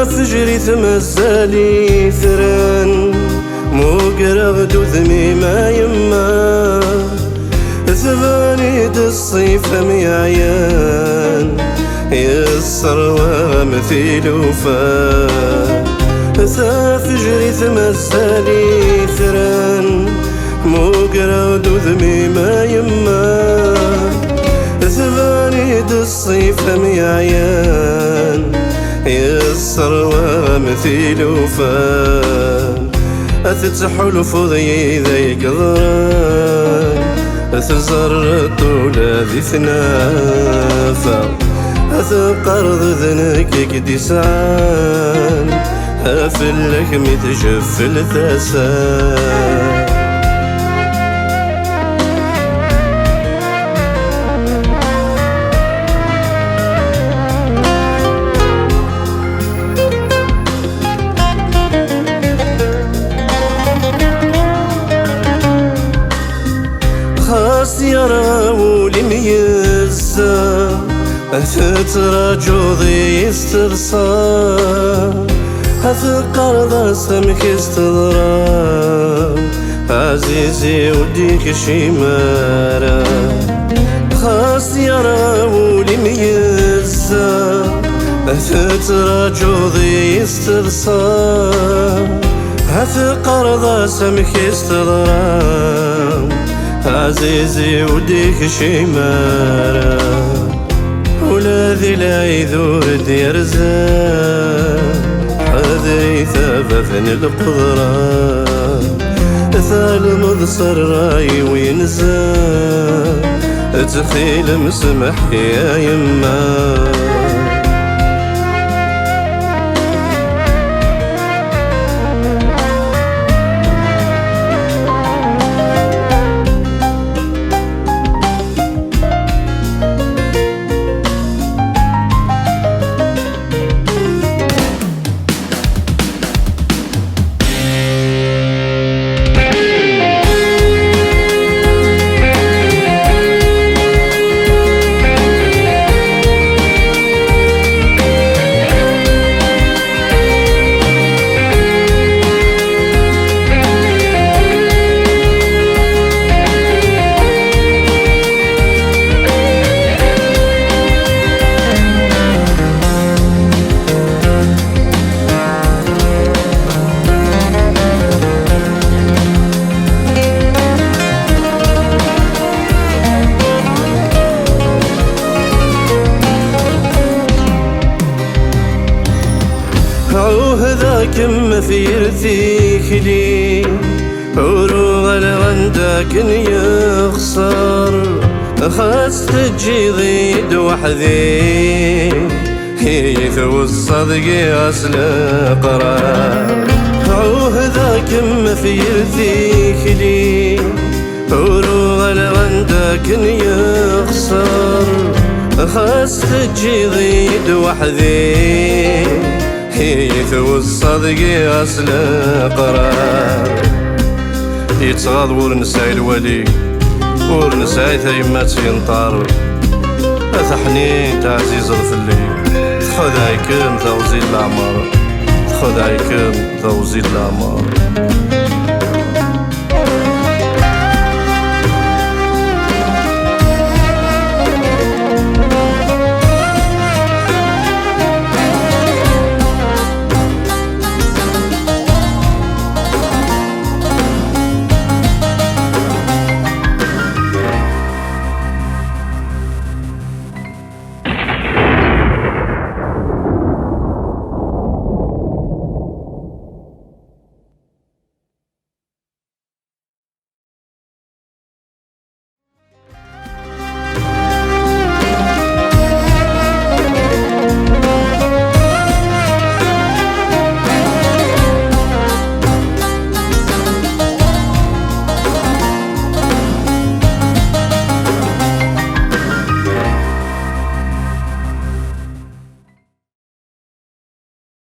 فجري تمثالي ثران موقرغ دوثمي ما يما ثباني الصيف ميعيان يسر ومثيل وفا فجري تمثالي ثران موقرغ دوثمي ما يما ثباني الصيف ميعيان يسر ومثيل وفان أتتحل فضي ذي قضران أتزر طولة ذي ثنافا أتقرض ذنك كدي سعان أفلك متجفل ثسان يراو لميزة أثترى جوضي استرصا أثقر ذا سمك استضرا عزيزي وديك شمارا خاص يراو لميزة أثترى جوضي استرصا أثقر ذا سمك استضرا عزيزي وديك شمارة ولادي لا يذور دير زان حذري ثبثن القدرة ثال مضصر راي وينزان تخيل مسمح يا يما كم في يرثيك لي وروغ لغندك يخسر خاص تجي ضيد وحدي يثو الصدق أصل قرار عوهذا كم في يرثيك لي وروغ لغندك يخسر خاص تجي ضيد وحدي يثو الصدق أصل قرار يتغاض ورنساي الولي ورنساي ثيمات ينطار أثحنين تعزيز الفلي خذ عيكم توزيل العمر خذ عيكم توزيل العمر